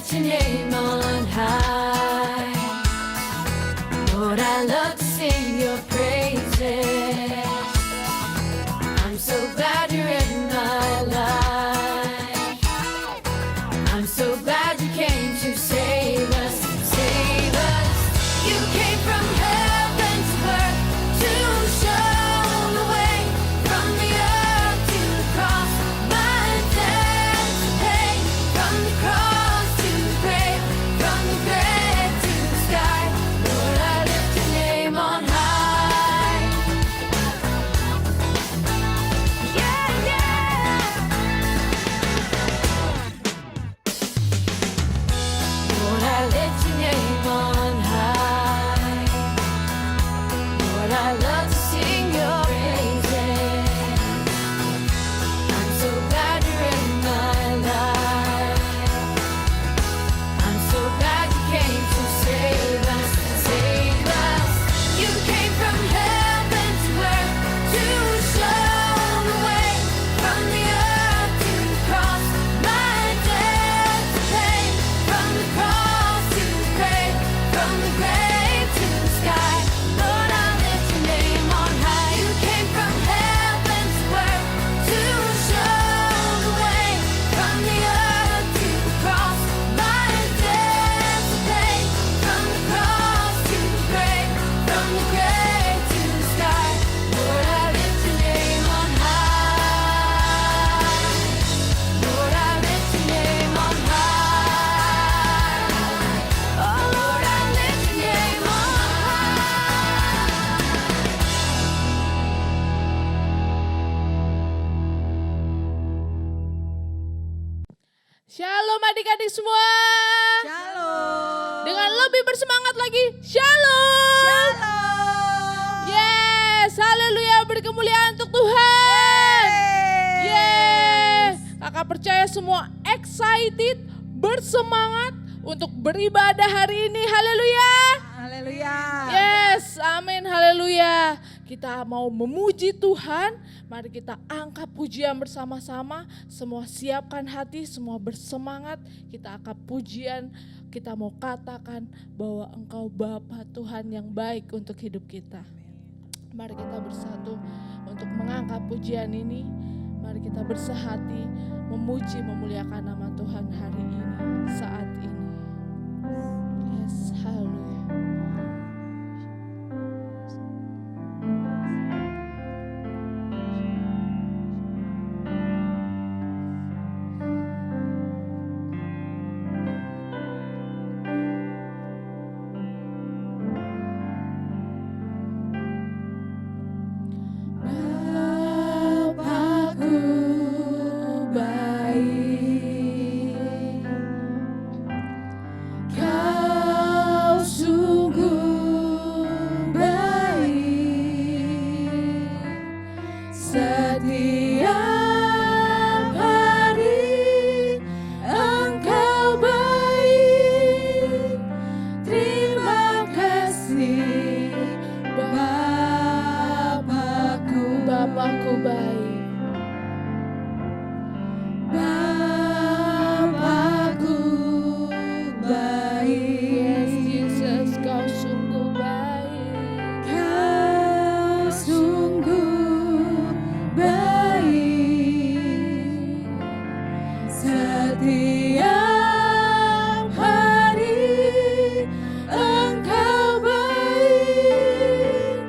lift your name on high. Lord, I love to sing your praises. I'm so glad you're in my life. I'm so glad you came to save us, save us. You came from heaven to earth to show the way, from the earth to the cross, my debt to pay, from the cross to the grave, from the grave to the sky. Lord, I lift your name on high. Yeah, yeah. Lord, I lift your name on high. Lord, I love to sing your praises. I'm so glad you're in my life. I'm so glad you came to save us, save us. You came from heaven to earth to show the way, from the earth to the cross, my debt to pay, from the cross to the grave, from the grave to the sky. Lord, I lift your name on high. You came from heaven to earth to show the way, from the earth to the cross, my debt to pay, from the cross to the grave, from the grave to the sky. Lord, I lift your name on high. Lord, I lift your name on high. Oh, Lord, I lift your name on Shalom adik-adik semua. Shalom. Dengan lebih bersemangat lagi. Shalom. Shalom. Yes, haleluya, beri kemuliaan untuk Tuhan. Yes. Kakak percaya semua excited, bersemangat untuk beribadah hari ini. Haleluya. Haleluya. Yes, amin, haleluya. Kita mau memuji Tuhan, mari kita angkat pujian bersama-sama. Semua siapkan hati, semua bersemangat. Kita angkat pujian, kita mau katakan bahwa Engkau Bapa Tuhan yang baik untuk hidup kita. Mari kita bersatu untuk mengangkat pujian ini. Mari kita bersehati, memuji, memuliakan nama Tuhan hari ini, saat ini. Yes, haleluya. Bapakku baik, Kau sungguh baik, setiap hari Engkau baik. Terima kasih Bapakku, Bapakku baik. Bapakku baik. Yes, Jesus, Kau sungguh baik. Kau sungguh baik. Setiap hari Engkau baik.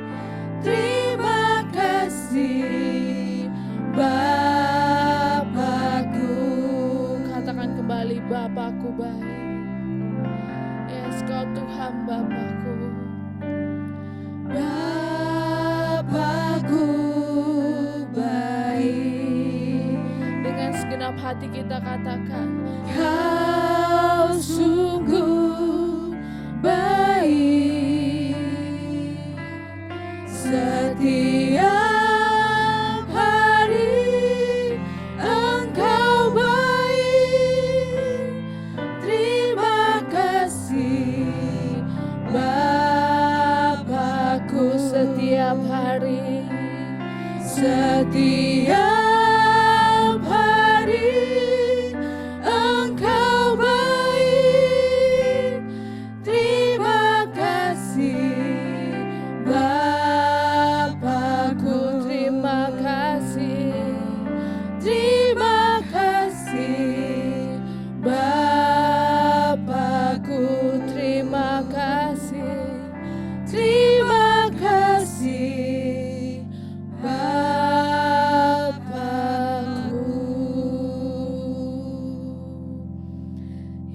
Terima kasih Bapakku. Katakan kembali, Bapakku baik. Yes, Kau Tuhan Bapakku. Bapakku baik. Dengan segenap hati kita katakan, Kau sungguh baik. Setiap hari Engkau baik. Terima kasih Bapakku. Setiap hari, setiap hari Engkau baik.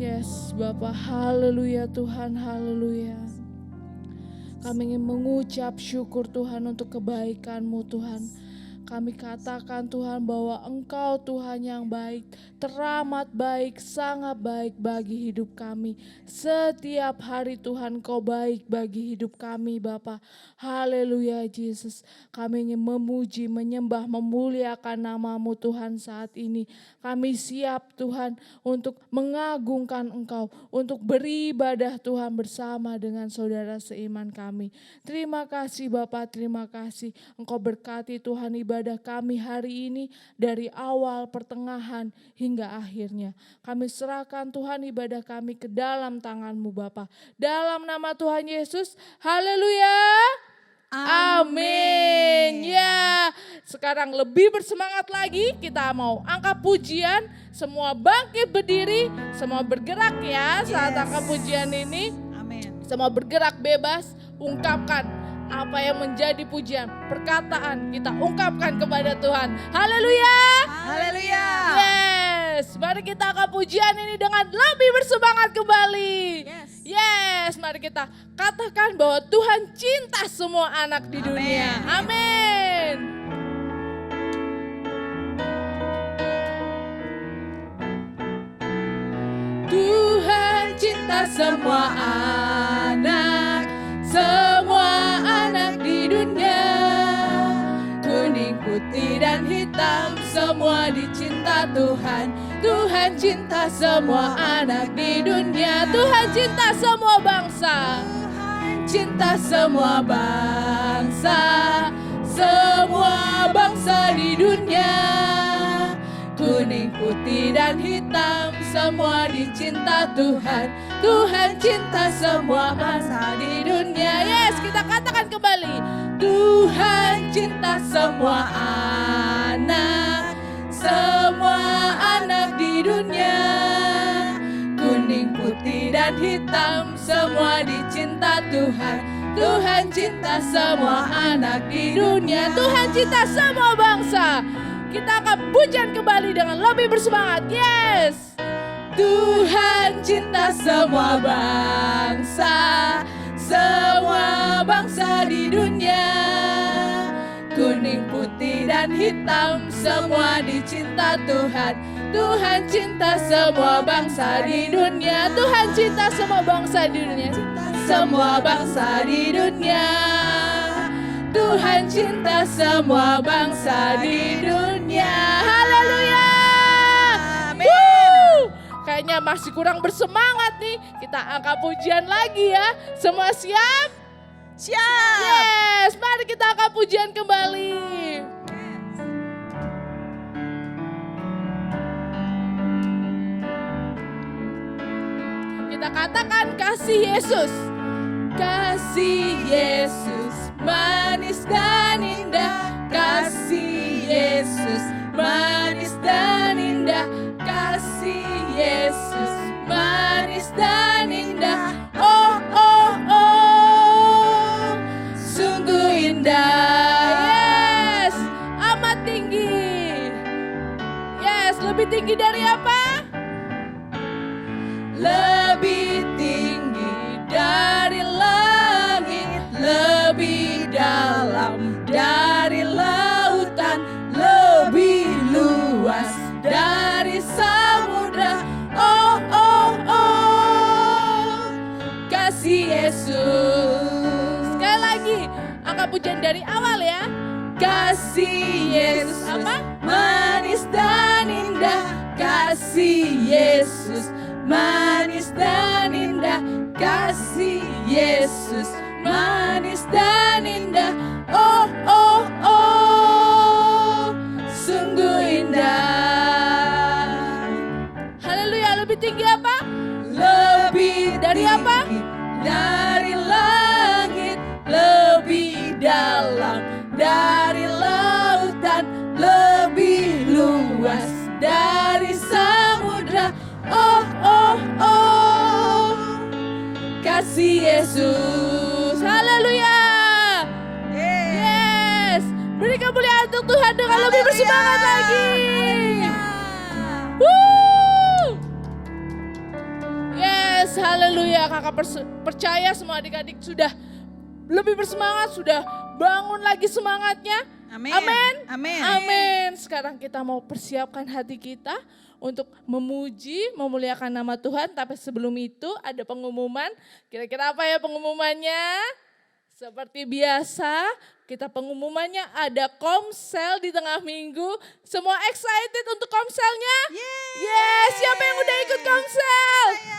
Yes, Bapa, haleluya Tuhan, haleluya. Kami ingin mengucap syukur Tuhan untuk kebaikan-Mu Tuhan. Kami katakan Tuhan bahwa Engkau Tuhan yang baik, teramat baik, sangat baik bagi hidup kami. Setiap hari Tuhan Kau baik bagi hidup kami Bapa. Haleluya Yesus. Kami ingin memuji, menyembah, memuliakan nama-Mu Tuhan saat ini. Kami siap Tuhan untuk mengagungkan Engkau, untuk beribadah Tuhan bersama dengan saudara seiman kami. Terima kasih Bapa, terima kasih. Engkau berkati Tuhan ibadah kami hari ini dari awal, pertengahan hingga akhirnya. Kami serahkan Tuhan ibadah kami ke dalam tangan-Mu Bapa. Dalam nama Tuhan Yesus, haleluya. Amin. Ya, sekarang lebih bersemangat lagi. Kita mau angkat pujian. Semua bangkit berdiri, semua bergerak ya saat angkat pujian ini. Amin. Semua bergerak bebas, ungkapkan apa yang menjadi pujian, perkataan kita ungkapkan kepada Tuhan. Haleluya. Haleluya. Yes, mari kita angkat pujian ini dengan lebih bersemangat kembali. Yes. Yes, mari kita katakan bahwa Tuhan cinta semua anak di dunia. Amin. Tuhan cinta semua anak di dunia. Kuning, putih dan hitam semua dicinta Tuhan. Tuhan cinta semua anak di dunia. Tuhan cinta semua bangsa. Cinta semua bangsa di dunia. Kuning, putih dan hitam semua dicinta Tuhan. Tuhan cinta semua bangsa di dunia. Yes, kita katakan kembali. Tuhan cinta semua anak di dunia. Kuning, putih dan hitam semua dicinta Tuhan. Tuhan cinta semua anak di dunia. Tuhan cinta semua bangsa. Kita akan pujian kembali dengan lebih bersemangat. Yes. Tuhan cinta semua bangsa di dunia. Kuning, putih dan hitam semua dicinta Tuhan. Tuhan cinta semua bangsa di dunia. Tuhan cinta semua bangsa di dunia. Semua bangsa di dunia. Tuhan cinta semua bangsa di dunia. Haleluya. Amin. Kayaknya masih kurang bersemangat nih. Kita angkat pujian lagi ya. Semua siap? Siap. Yes, mari kita angkat pujian kembali. Kita katakan kasih Yesus. Kasih Yesus manis dan indah. Kasih Yesus manis dan indah. Kasih Yesus manis dan indah. Oh, oh, oh, sungguh indah. Yes, amat tinggi. Yes, lebih tinggi dari apa? Lebih tinggi dari langit, lebih dalam dari lautan, lebih luas dari samudra. Oh, oh, oh, kasih Yesus. Sekali lagi, angkat pujian dari awal ya. Kasih Yesus apa? Manis dan indah. Kasih Yesus manis dan indah. Kasih Yesus manis dan indah. Oh, oh, oh, sungguh indah. Haleluya. Lebih tinggi apa? Lebih dari apa? Dari langit, lebih dalam dari lautan, lebih luas dari samudra. Oh, oh, oh, kasih Yesus. Haleluya. Yes. Beri kemuliaan untuk Tuhan dengan lebih bersemangat lagi. Woo. Yes, haleluya. Kakak percaya semua adik-adik sudah lebih bersemangat, sudah bangun lagi semangatnya. Amin. Amin. Amin. Amin. Sekarang kita mau persiapkan hati kita untuk memuji, memuliakan nama Tuhan. Tapi sebelum itu ada pengumuman. Kira-kira apa ya pengumumannya? Seperti biasa, kita pengumumannya ada komsel di tengah minggu. Semua excited untuk komselnya? Yes, siapa yang udah ikut komsel?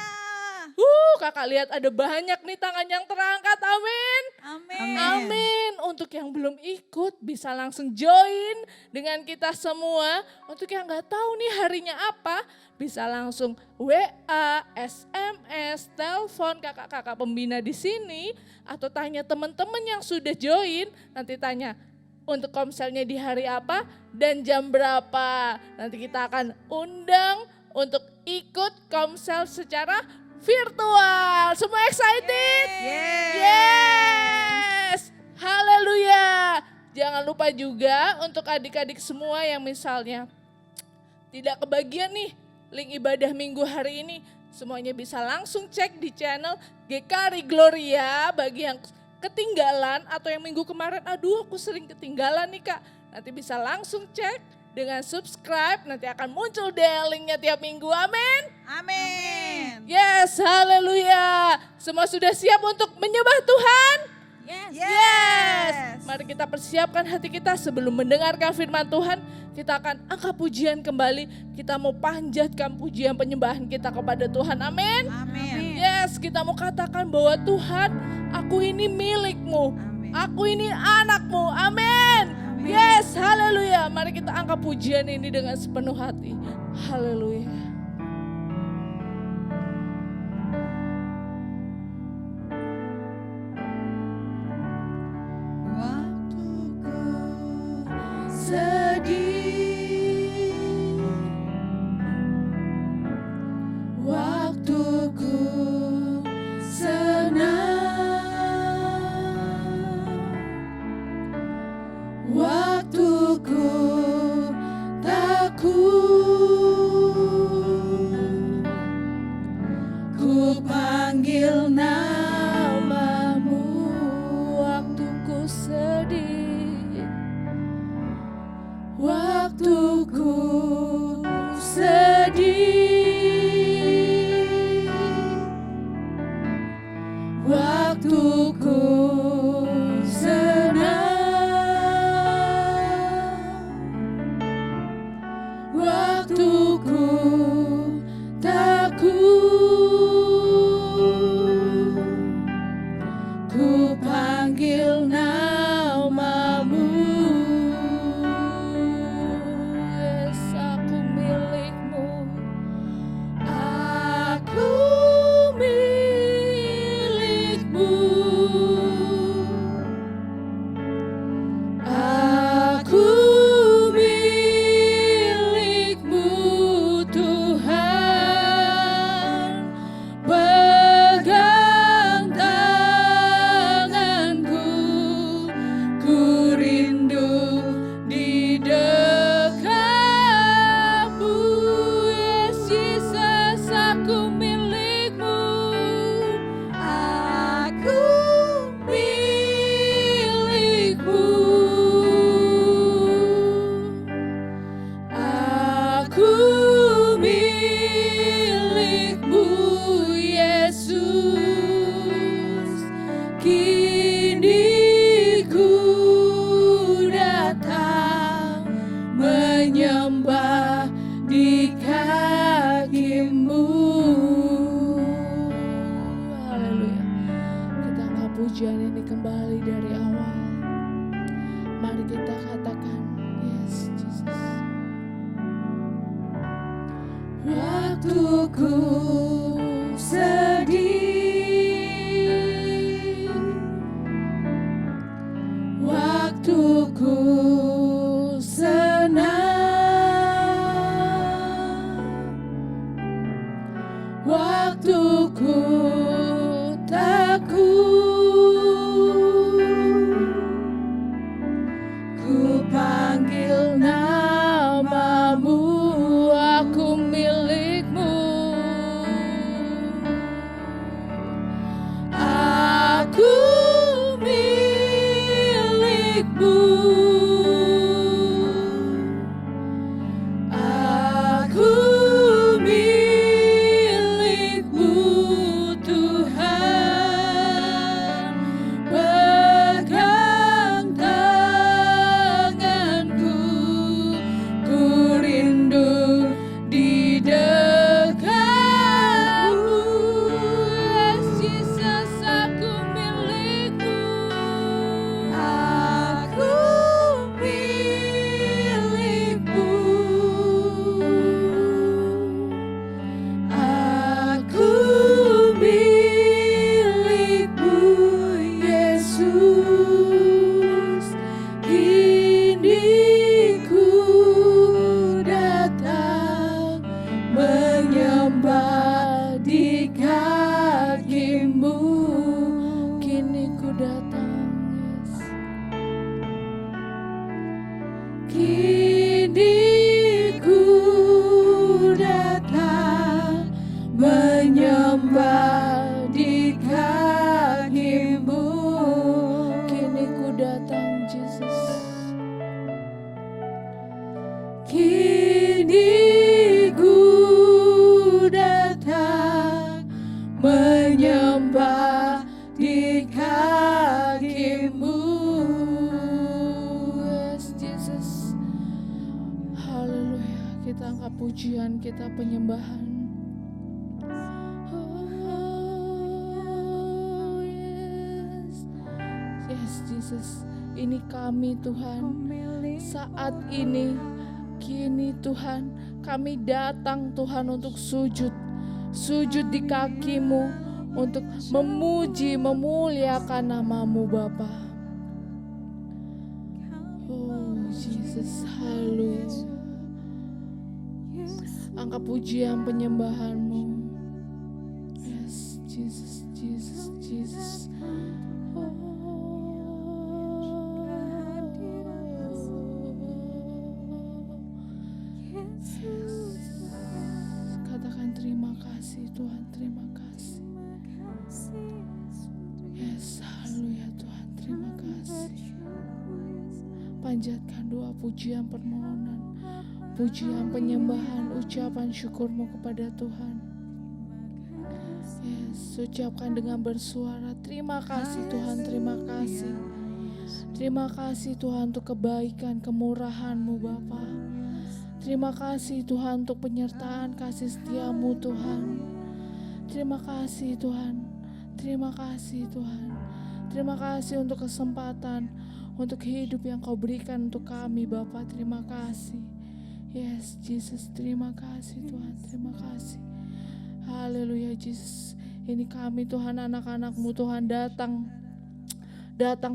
Kakak lihat ada banyak nih tangan yang terangkat, amin. Amin. Amin. Untuk yang belum ikut bisa langsung join dengan kita semua. Untuk yang gak tahu nih harinya apa, bisa langsung WA, SMS, telepon kakak-kakak pembina di sini. Atau tanya teman-teman yang sudah join, nanti tanya untuk komselnya di hari apa dan jam berapa. Nanti kita akan undang untuk ikut komsel secara virtual. Semua excited? Yes. Haleluya. Jangan lupa juga untuk adik-adik semua yang misalnya tidak kebagian nih link ibadah minggu hari ini. Semuanya bisa langsung cek di channel GKRI Gloria. Bagi yang ketinggalan atau yang minggu kemarin, aduh aku sering ketinggalan nih Kak. Nanti bisa langsung cek dengan subscribe, nanti akan muncul deh linknya tiap minggu, amin. Amin. Yes, haleluya. Semua sudah siap untuk menyembah Tuhan? Yes. Mari kita persiapkan hati kita sebelum mendengarkan firman Tuhan. Kita akan angkat pujian kembali. Kita mau panjatkan pujian penyembahan kita kepada Tuhan, amin. Amin. Yes, kita mau katakan bahwa Tuhan, aku ini milik-Mu. Amin. Aku ini anak-Mu, amin. Yes, haleluya. Mari kita angkat pujian ini dengan sepenuh hati. Haleluya. Waktuku sedih, waktuku senang, waktuku takut, ku panggil namamu. Waktuku sedih, waktuku sedih, waktuku senang, waktuku takut, ku panggil namamu. Yes, aku milik-Mu. Aku milik-Mu, aku milik-Mu Tuhan. Pegang tanganku, ku rindu di dekatmu. Yes, Jesus, aku milik-Mu. Aku milik-Mu. Aku milik-Mu, Yesus. Kini ku datang menyembah di kaki-Mu. Haleluya. Kita angkat pujian ini kembali dari awal. Mari kita katakan, yes Jesus. Waktuku sedih, waktuku senang, waktuku takut, ku panggil namamu. Aku milik-Mu. menyembah di kakimu. Yes, Jesus. Haleluya. Kita angkat pujian, kita penyembahan. Oh, yes. Yes, Jesus. Ini kami Tuhan. Saat ini, kini Tuhan, kami datang Tuhan untuk sujud. Sujud di kakimu untuk memuji, memuliakan namamu Bapa. Oh Jesus, haleluya. Angkat pujian penyembahanmu. Yes, Jesus, Jesus, Jesus. Katakan terima kasih Tuhan, terima kasih. Yes, haleluya Tuhan, terima kasih. Panjatkan doa pujian permohonan, pujian penyembahan, ucapan syukurmu kepada Tuhan. Yes, ucapkan dengan bersuara, terima kasih Tuhan, terima kasih. Terima kasih Tuhan untuk kebaikan, kemurahan-Mu Bapa. Terima kasih Tuhan untuk penyertaan kasih setia-Mu Tuhan. Terima kasih Tuhan. Terima kasih Tuhan. Terima kasih untuk kesempatan, untuk hidup yang Kau berikan untuk kami Bapa. Terima kasih. Yes Jesus, terima kasih Tuhan. Terima kasih. Haleluya Jesus. Ini kami Tuhan, anak-anak-Mu Tuhan, datang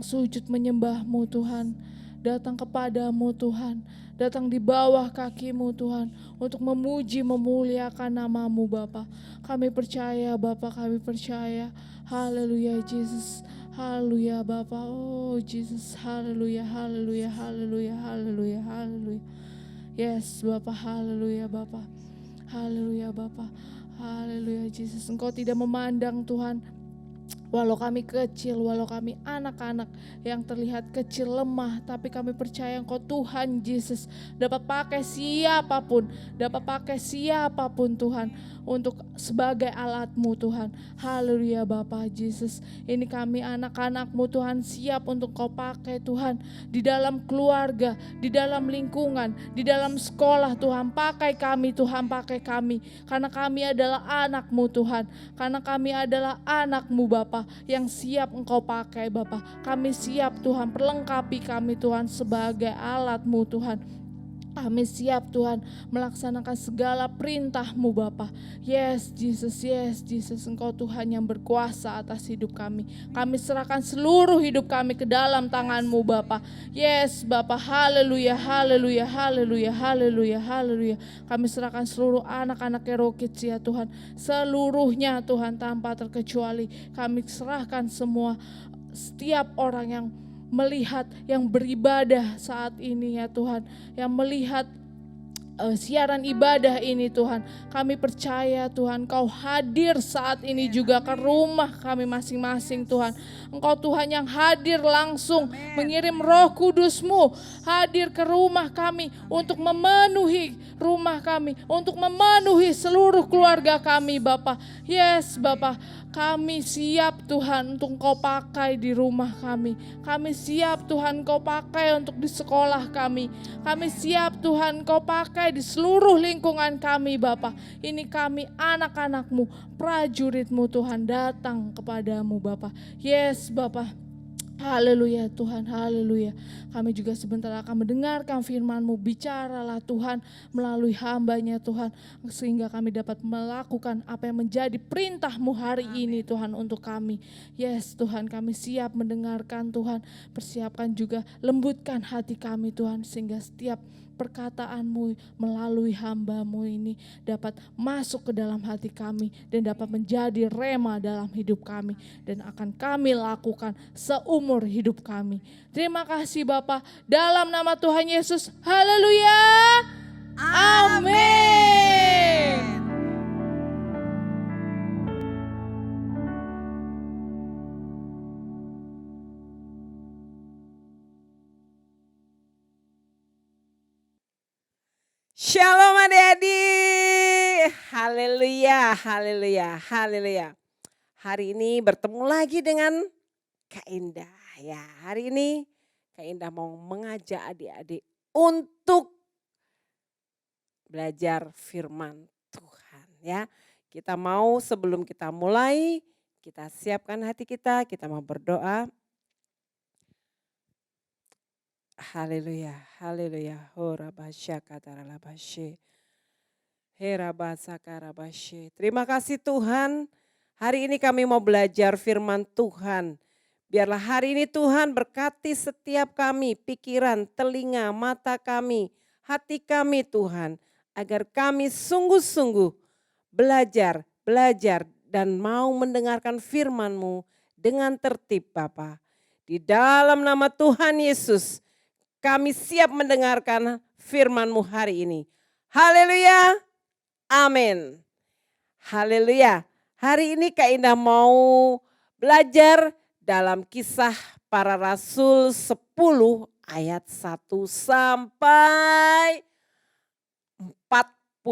sujud menyembah-Mu Tuhan, datang kepadamu Tuhan, datang di bawah kaki-Mu Tuhan, untuk memuji, memuliakan nama-Mu Bapa. Kami percaya Bapa, kami percaya. Haleluya Jesus, haleluya Bapa. Oh Jesus, haleluya, haleluya, haleluya, haleluya, haleluya. Yes Bapa, haleluya Bapa, haleluya Bapa, haleluya Jesus. Engkau tidak memandang Tuhan, walau kami kecil, walau kami anak-anak yang terlihat kecil, lemah, tapi kami percaya Engkau Tuhan Yesus dapat pakai siapapun Tuhan untuk sebagai alat-Mu Tuhan. Haleluya Bapa Yesus. Ini kami anak-anak-Mu Tuhan, siap untuk Kau pakai Tuhan di dalam keluarga, di dalam lingkungan, di dalam sekolah Tuhan. Pakai kami Tuhan, pakai kami, karena kami adalah anak-Mu Tuhan, karena kami adalah anak-Mu Bapa yang siap Engkau pakai Bapa. Kami siap Tuhan, perlengkapi kami Tuhan sebagai alat-Mu Tuhan. Kami siap Tuhan melaksanakan segala perintah-Mu Bapa. Yes Jesus, Engkau Tuhan yang berkuasa atas hidup kami. Kami serahkan seluruh hidup kami ke dalam tangan-Mu Bapa. Yes Bapa, haleluya, haleluya, haleluya, haleluya, haleluya. Kami serahkan seluruh anak-anak Kerokits ya Tuhan, seluruhnya Tuhan tanpa terkecuali. Kami serahkan semua, setiap orang yang melihat, yang beribadah saat ini ya Tuhan, yang melihat siaran ibadah ini Tuhan. Kami percaya Tuhan Kau hadir saat ini juga ke rumah kami masing-masing Tuhan. Engkau Tuhan yang hadir langsung, mengirim Roh Kudus-Mu hadir ke rumah kami untuk memenuhi rumah kami, untuk memenuhi seluruh keluarga kami Bapa. Yes Bapa, kami siap Tuhan untuk Kau pakai di rumah kami. Kami siap Tuhan Kau pakai untuk di sekolah kami. Kami siap Tuhan Kau pakai di seluruh lingkungan kami Bapa. Ini kami anak-anak-Mu, prajurit-Mu Tuhan, datang kepadamu Bapa. Yes Bapa. Haleluya Tuhan, haleluya. Kami juga sebentar akan mendengarkan firman-Mu. Bicaralah Tuhan melalui hamba-Nya Tuhan, sehingga kami dapat melakukan apa yang menjadi perintah-Mu hari ini Tuhan untuk kami. Yes Tuhan, kami siap mendengarkan Tuhan. Persiapkan juga, lembutkan hati kami Tuhan, sehingga setiap perkataan-Mu melalui hamba-Mu ini dapat masuk ke dalam hati kami dan dapat menjadi rema dalam hidup kami, dan akan kami lakukan seumur hidup kami. Terima kasih Bapa, dalam nama Tuhan Yesus. Haleluya. Amin. Shalom adik-adik, haleluya, haleluya, haleluya. hari ini bertemu lagi dengan Kak Indah ya. Hari ini Kak Indah mau mengajak adik-adik untuk belajar firman Tuhan ya. Kita mau sebelum kita mulai, kita siapkan hati kita mau berdoa. Haleluya, haleluya. Terima kasih Tuhan, hari ini kami mau belajar firman Tuhan. Biarlah hari ini Tuhan berkati setiap kami, pikiran, telinga, mata kami, hati kami Tuhan. Agar kami sungguh-sungguh belajar dan mau mendengarkan firman-Mu dengan tertib Bapa. Di dalam nama Tuhan Yesus, kami siap mendengarkan firman-Mu hari ini. Haleluya, amin. Haleluya. Hari ini Kak Indah mau belajar dalam Kisah Para Rasul 10 ayat 1 sampai 48.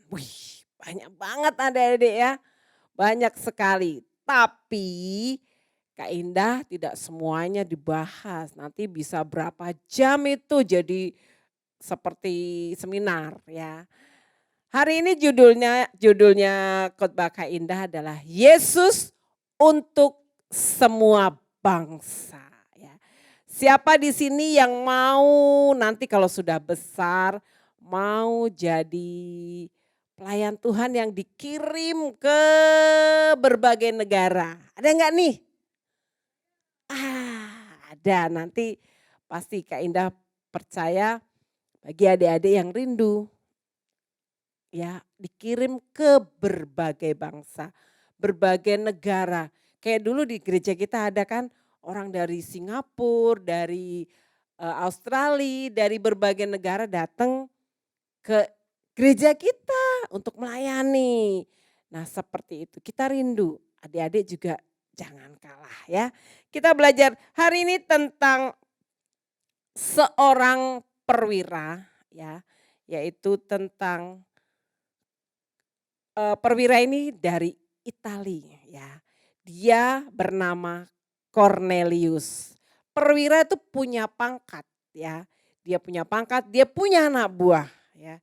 Wih, banyak banget adik-adik ya. Banyak sekali. Tapi Kak Indah tidak semuanya dibahas. Nanti bisa berapa jam itu jadi seperti seminar ya. Hari ini judulnya khotbah Kak Indah adalah Yesus untuk semua bangsa ya. Siapa di sini yang mau nanti kalau sudah besar mau jadi pelayan Tuhan yang dikirim ke berbagai negara? Ada enggak nih? Ada, nanti pasti Kak Indah percaya bagi adik-adik yang rindu ya dikirim ke berbagai bangsa, berbagai negara. Kayak dulu di gereja kita ada kan orang dari Singapura, dari Australia, dari berbagai negara datang ke gereja kita untuk melayani. Nah seperti itu, kita rindu, adik-adik juga jangan kalah ya. Kita belajar hari ini tentang seorang perwira ya, yaitu tentang perwira ini dari Italia ya. Dia bernama Cornelius. Perwira itu punya pangkat ya. Dia punya pangkat, dia punya anak buah ya.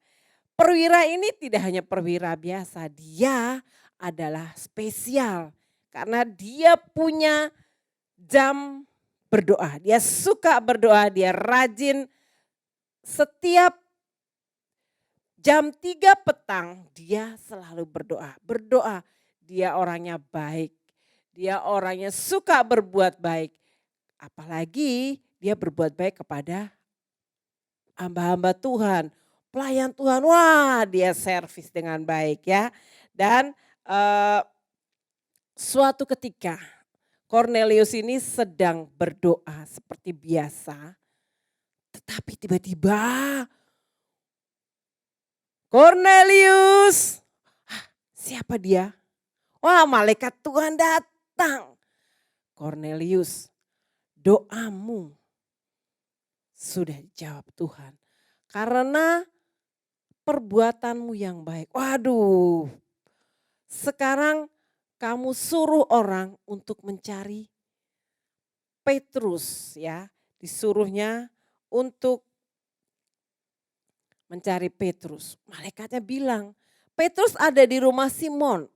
Perwira ini tidak hanya perwira biasa, dia adalah spesial. Karena dia punya jam berdoa, dia suka berdoa, dia rajin. Setiap jam 3 petang dia selalu berdoa. Berdoa, dia orangnya baik, dia orangnya suka berbuat baik. Apalagi dia berbuat baik kepada hamba-hamba Tuhan, pelayan Tuhan. Wah dia servis dengan baik ya. Dan suatu ketika Cornelius ini sedang berdoa seperti biasa. Tetapi tiba-tiba Cornelius, siapa dia? Wah malaikat Tuhan datang. Cornelius, doamu sudah dijawab Tuhan. Karena perbuatanmu yang baik. Waduh, sekarang kamu suruh orang untuk mencari Petrus ya. Disuruhnya untuk mencari Petrus. Malaikatnya bilang, Petrus ada di rumah Simon.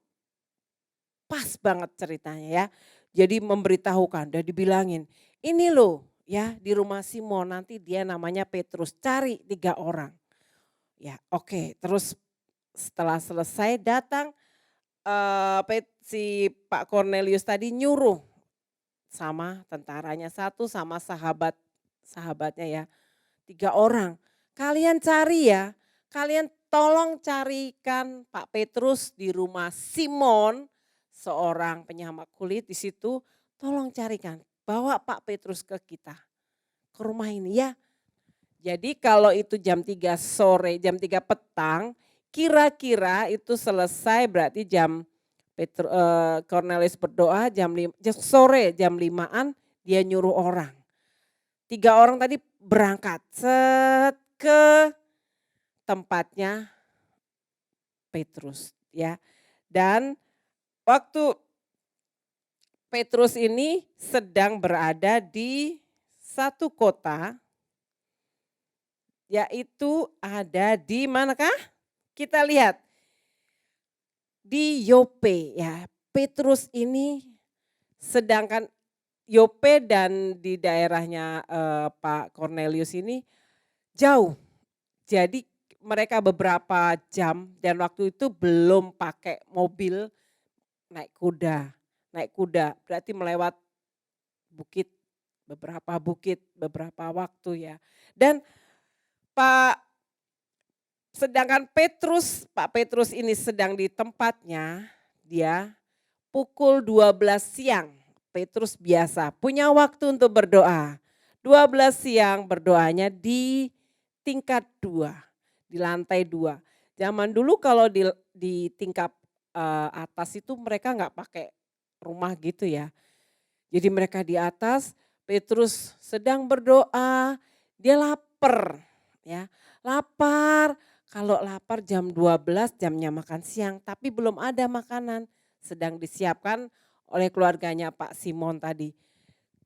Pas banget ceritanya ya. Jadi memberitahukan dan dibilangin, ini loh ya di rumah Simon nanti dia namanya Petrus. Cari 3 orang. Ya oke, terus setelah selesai datang si Pak Cornelius tadi nyuruh sama tentaranya 1 sama sahabatnya ya 3 orang. Kalian cari ya, kalian tolong carikan Pak Petrus di rumah Simon, seorang penyamak kulit di situ. Tolong carikan, bawa Pak Petrus ke kita, ke rumah ini ya. Jadi kalau itu jam 3 sore, jam 3 petang, kira-kira itu selesai berarti jam Cornelius berdoa jam sore jam 5-an dia nyuruh orang. 3 orang tadi berangkat ke tempatnya Petrus ya. Dan waktu Petrus ini sedang berada di satu kota, yaitu ada di manakah? Kita lihat di Yope ya. Petrus ini sedangkan Yope dan di daerahnya Pak Cornelius ini jauh. Jadi mereka beberapa jam dan waktu itu belum pakai mobil, naik kuda. Naik kuda berarti melewat bukit, beberapa waktu ya. Dan Pak sedangkan Pak Petrus ini sedang di tempatnya, dia pukul 12 siang. Petrus biasa punya waktu untuk berdoa. 12 siang berdoanya di tingkat 2, di lantai 2. Zaman dulu kalau di tingkat atas itu mereka nggak pakai rumah gitu ya. Jadi mereka di atas, Petrus sedang berdoa, dia lapar ya. Lapar, kalau lapar jam 12 jamnya makan siang, tapi belum ada makanan. Sedang disiapkan oleh keluarganya Pak Simon tadi.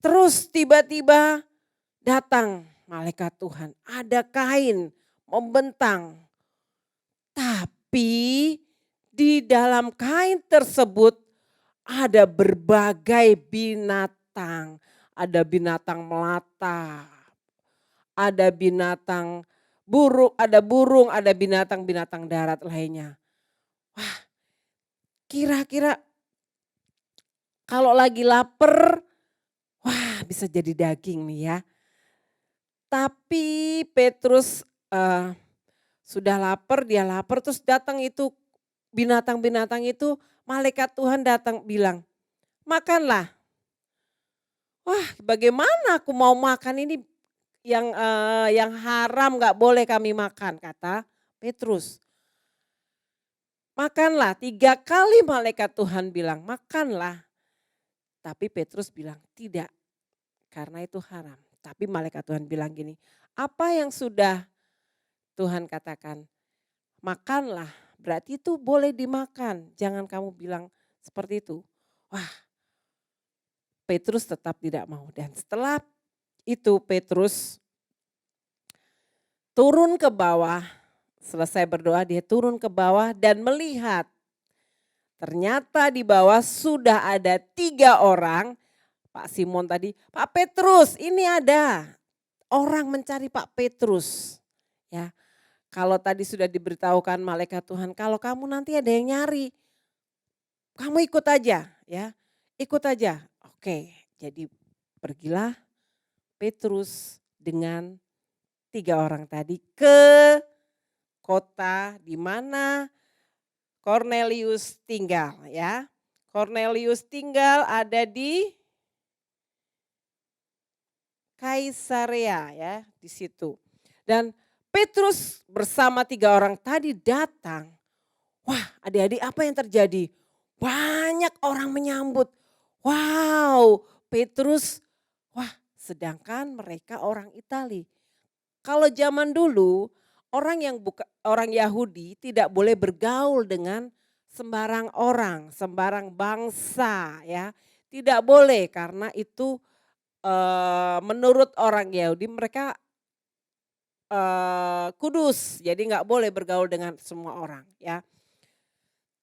Terus tiba-tiba datang malaikat Tuhan, ada kain membentang. Tapi di dalam kain tersebut ada berbagai binatang. Ada binatang melata, ada binatang burung, ada binatang-binatang darat lainnya. Wah, kira-kira kalau lagi lapar, wah bisa jadi daging nih ya. Tapi Petrus sudah lapar, dia lapar terus datang itu binatang-binatang itu, malaikat Tuhan datang bilang, makanlah. Wah bagaimana aku mau makan ini yang haram gak boleh kami makan, kata Petrus. Makanlah, 3 kali malaikat Tuhan bilang makanlah. Tapi Petrus bilang tidak, karena itu haram. Tapi malaikat Tuhan bilang gini, apa yang sudah Tuhan katakan, makanlah, berarti itu boleh dimakan. Jangan kamu bilang seperti itu. Wah, Petrus tetap tidak mau. Dan setelah itu Petrus turun ke bawah, selesai berdoa dia turun ke bawah dan melihat. Ternyata di bawah sudah ada 3 orang, Pak Simon tadi, Pak Petrus ini ada orang mencari Pak Petrus. Ya, kalau tadi sudah diberitahukan malaikat Tuhan, kalau kamu nanti ada yang nyari, kamu ikut aja ya, ikut aja. Oke, jadi pergilah Petrus dengan 3 orang tadi ke kota di mana Cornelius tinggal ya. Cornelius tinggal ada di Kaisarea ya, di situ. Dan Petrus bersama 3 orang tadi datang. Wah, adik-adik apa yang terjadi? Banyak orang menyambut. Wow, Petrus, wah sedangkan mereka orang Itali. Kalau zaman dulu orang Yahudi tidak boleh bergaul dengan sembarang orang, sembarang bangsa ya. Tidak boleh karena itu menurut orang Yahudi mereka kudus. Jadi nggak boleh bergaul dengan semua orang ya.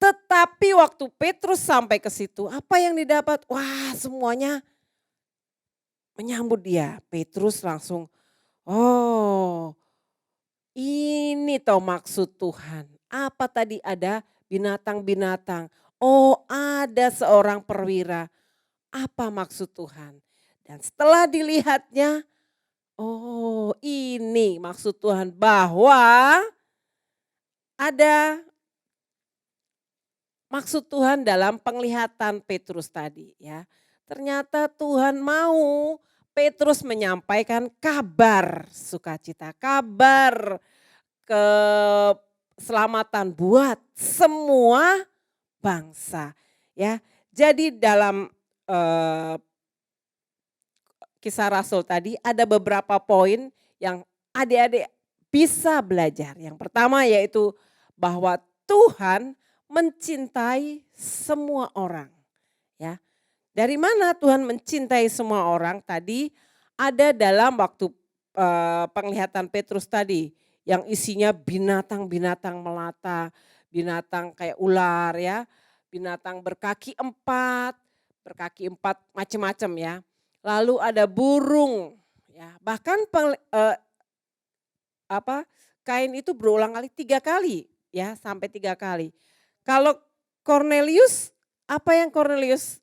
Tetapi waktu Petrus sampai ke situ, apa yang didapat? Wah, semuanya menyambut dia. Petrus langsung, oh ini toh maksud Tuhan. Apa tadi ada binatang-binatang. Oh ada seorang perwira. Apa maksud Tuhan? Dan setelah dilihatnya, oh ini maksud Tuhan bahwa ada maksud Tuhan dalam penglihatan Petrus tadi ya. Ternyata Tuhan mau Petrus menyampaikan kabar sukacita, kabar keselamatan buat semua bangsa ya. Jadi dalam Kisah Rasul tadi ada beberapa poin yang adik-adik bisa belajar. Yang pertama yaitu bahwa Tuhan mencintai semua orang. Ya, dari mana Tuhan mencintai semua orang? Tadi ada dalam waktu penglihatan Petrus tadi yang isinya binatang-binatang melata, binatang kayak ular ya, binatang berkaki empat macam-macam ya. Lalu ada burung ya, bahkan kain itu berulang kali 3 kali ya, sampai 3 kali. Kalau Cornelius, apa yang Cornelius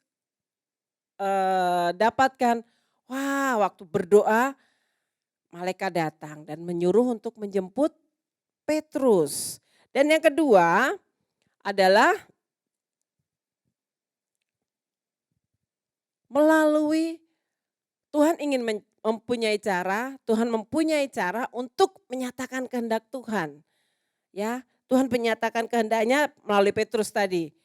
dapatkan? Wah, waktu berdoa malaikat datang dan menyuruh untuk menjemput Petrus. Dan yang kedua adalah melalui Tuhan ingin mempunyai cara untuk menyatakan kehendak Tuhan. Ya, Tuhan menyatakan kehendaknya melalui Petrus tadi.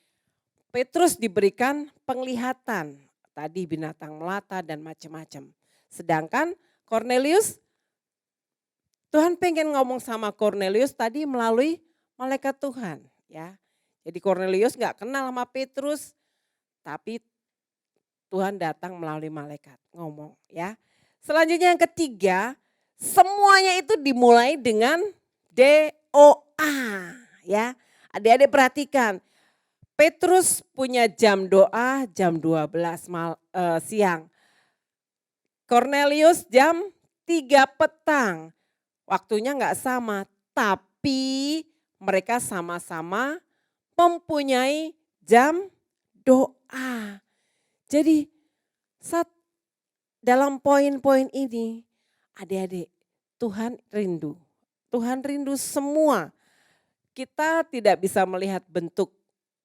Petrus diberikan penglihatan, tadi binatang melata dan macam-macam. Sedangkan Cornelius, Tuhan pengen ngomong sama Cornelius tadi melalui malaikat Tuhan. Ya, jadi Cornelius gak kenal sama Petrus, tapi Tuhan datang melalui malaikat ngomong ya. Selanjutnya yang ketiga, semuanya itu dimulai dengan doa ya. Adik-adik perhatikan, Petrus punya jam doa jam 12 siang. Cornelius jam 3 petang. Waktunya enggak sama, tapi mereka sama-sama mempunyai jam doa. Jadi dalam poin-poin ini adik-adik, Tuhan rindu semua. Kita tidak bisa melihat bentuk,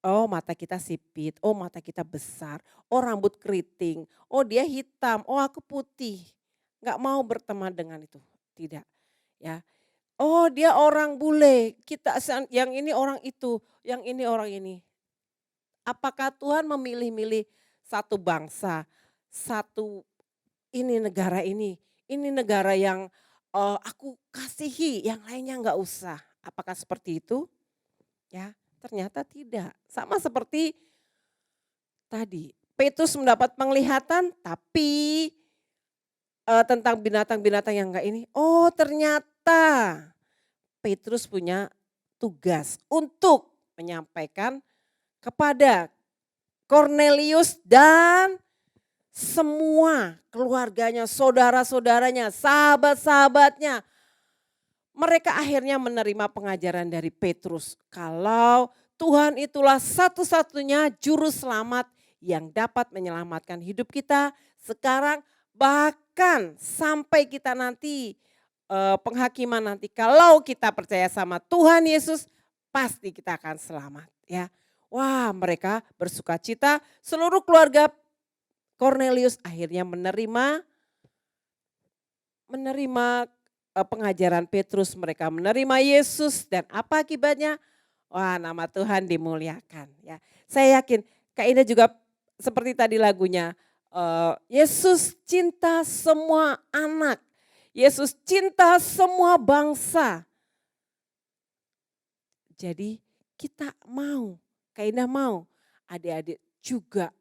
oh mata kita sipit, oh mata kita besar, oh rambut keriting, oh dia hitam, oh aku putih. Gak mau berteman dengan itu, tidak ya. Oh dia orang bule, kita yang ini orang itu, yang ini orang ini. Apakah Tuhan memilih-milih satu bangsa, satu ini negara yang aku kasihi, yang lainnya enggak usah. Apakah seperti itu? Ya, ternyata tidak. Sama seperti tadi, Petrus mendapat penglihatan tapi tentang binatang-binatang yang enggak ini. Oh ternyata Petrus punya tugas untuk menyampaikan kepada Cornelius dan semua keluarganya, saudara-saudaranya, sahabat-sahabatnya. Mereka akhirnya menerima pengajaran dari Petrus. Kalau Tuhan itulah satu-satunya juru selamat yang dapat menyelamatkan hidup kita sekarang, bahkan sampai kita nanti penghakiman nanti. Kalau kita percaya sama Tuhan Yesus, pasti kita akan selamat ya. Wah, mereka bersukacita, seluruh keluarga Cornelius akhirnya menerima pengajaran Petrus, mereka menerima Yesus dan apa akibatnya? Wah, nama Tuhan dimuliakan ya. Saya yakin Kak Ida juga seperti tadi lagunya, Yesus cinta semua anak, Yesus cinta semua bangsa. Jadi kita mau, Kak Ida mau adik-adik juga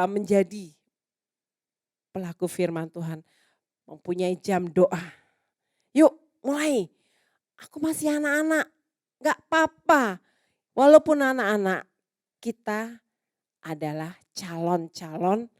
menjadi pelaku firman Tuhan, mempunyai jam doa. Yuk mulai, aku masih anak-anak, gak apa-apa. Walaupun anak-anak, kita adalah calon-calon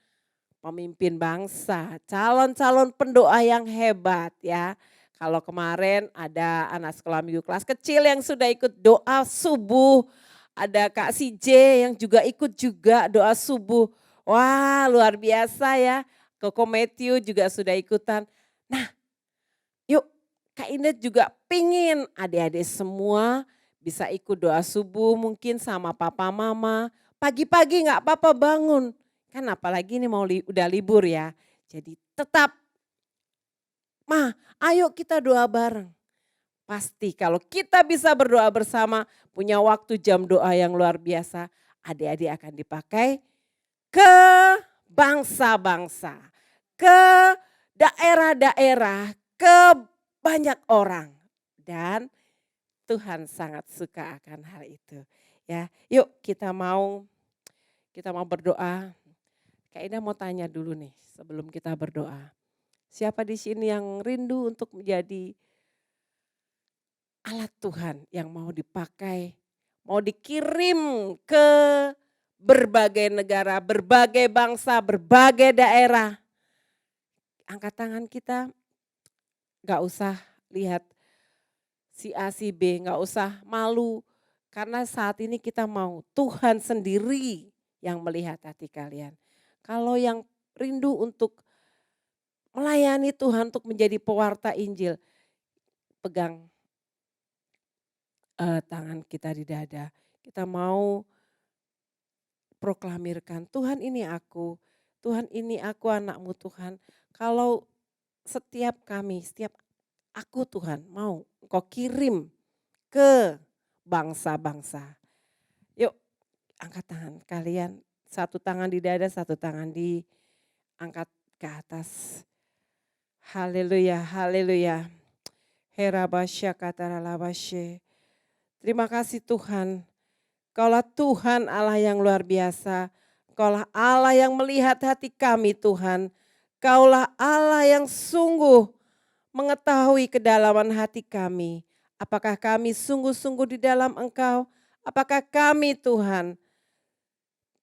pemimpin bangsa, calon-calon pendoa yang hebat ya. Kalau kemarin ada anak sekolah minggu kelas kecil yang sudah ikut doa subuh, ada Kak si J yang juga ikut juga doa subuh. Wah luar biasa ya. Koko Matthew juga sudah ikutan. Nah yuk Kak Indah juga pingin adik-adik semua bisa ikut doa subuh mungkin sama papa mama. Pagi-pagi gak apa-apa bangun. Kan apalagi ini udah libur ya. Jadi tetap, ayo kita doa bareng. Pasti kalau kita bisa berdoa bersama, punya waktu jam doa yang luar biasa, adik-adik akan dipakai ke bangsa-bangsa, ke daerah-daerah, ke banyak orang. Dan Tuhan sangat suka akan hal itu. Ya, yuk kita mau berdoa. Kak Ida mau tanya dulu nih sebelum kita berdoa. Siapa di sini yang rindu untuk menjadi alat Tuhan yang mau dipakai, mau dikirim ke berbagai negara, berbagai bangsa, berbagai daerah. Angkat tangan kita, gak usah lihat si A, si B, gak usah malu. Karena saat ini kita mau Tuhan sendiri yang melihat hati kalian. Kalau yang rindu untuk melayani Tuhan, untuk menjadi pewarta Injil, pegang tangan kita di dada. Kita mau proklamirkan, Tuhan ini aku anakmu Tuhan. Kalau setiap aku Tuhan mau Engkau kirim ke bangsa-bangsa. Yuk angkat tangan kalian, satu tangan di dada, satu tangan diangkat ke atas. Haleluya, haleluya. Herabasya kataralabasye. Terima kasih Tuhan. Kaulah Tuhan Allah yang luar biasa. Kaulah Allah yang melihat hati kami Tuhan. Kaulah Allah yang sungguh mengetahui kedalaman hati kami. Apakah kami sungguh-sungguh di dalam Engkau? Apakah kami Tuhan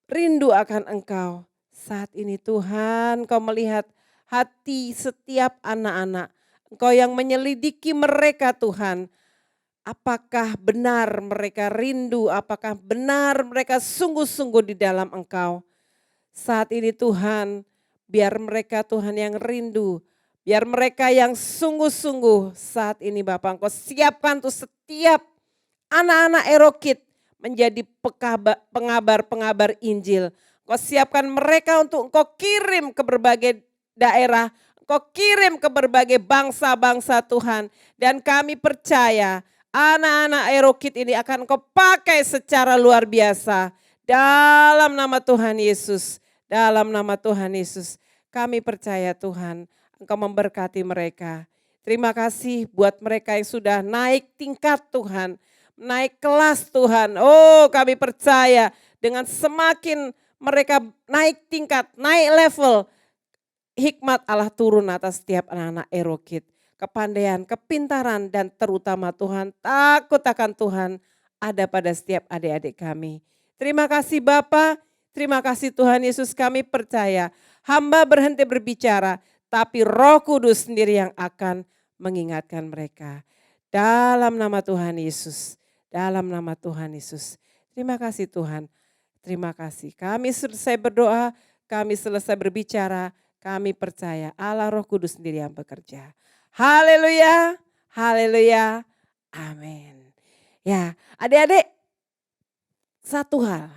rindu akan Engkau? Saat ini Tuhan Kau melihat hati setiap anak-anak. Engkau yang menyelidiki mereka Tuhan. Apakah benar mereka rindu, apakah benar mereka sungguh-sungguh di dalam Engkau. Saat ini Tuhan, biar mereka Tuhan yang rindu, biar mereka yang sungguh-sungguh saat ini Bapak Engkau siapkan tuh setiap anak-anak Erokid menjadi pengabar-pengabar Injil. Engkau siapkan mereka untuk Engkau kirim ke berbagai daerah, Engkau kirim ke berbagai bangsa-bangsa Tuhan. Dan kami percaya anak-anak Erokid ini akan Engkau pakai secara luar biasa. Dalam nama Tuhan Yesus, dalam nama Tuhan Yesus. Kami percaya Tuhan, Engkau memberkati mereka. Terima kasih buat mereka yang sudah naik tingkat Tuhan, naik kelas Tuhan. Oh kami percaya dengan semakin mereka naik tingkat, naik level, hikmat Allah turun atas setiap anak-anak Erokid. Kepandaian, kepintaran, dan terutama Tuhan, takut akan Tuhan ada pada setiap adik-adik kami. Terima kasih Bapa, terima kasih Tuhan Yesus, kami percaya hamba berhenti berbicara, tapi Roh Kudus sendiri yang akan mengingatkan mereka. Dalam nama Tuhan Yesus, dalam nama Tuhan Yesus. Terima kasih Tuhan, terima kasih. Kami selesai berdoa, kami selesai berbicara, kami percaya Allah Roh Kudus sendiri yang bekerja. Haleluya, haleluya, amin. Ya, adik-adik, satu hal,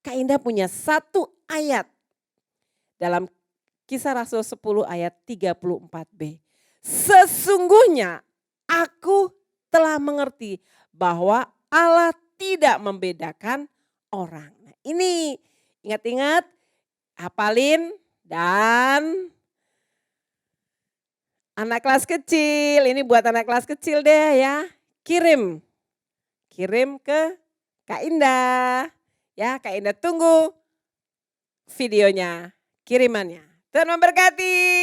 Kak Indah punya satu ayat dalam Kisah Rasul 10 ayat 34b. Sesungguhnya aku telah mengerti bahwa Allah tidak membedakan orang. Nah, ini ingat-ingat, hafalin dan anak kelas kecil, ini buat anak kelas kecil deh ya. Kirim ke Kak Indah. Ya, Kak Indah tunggu videonya, kirimannya. Tuhan memberkati.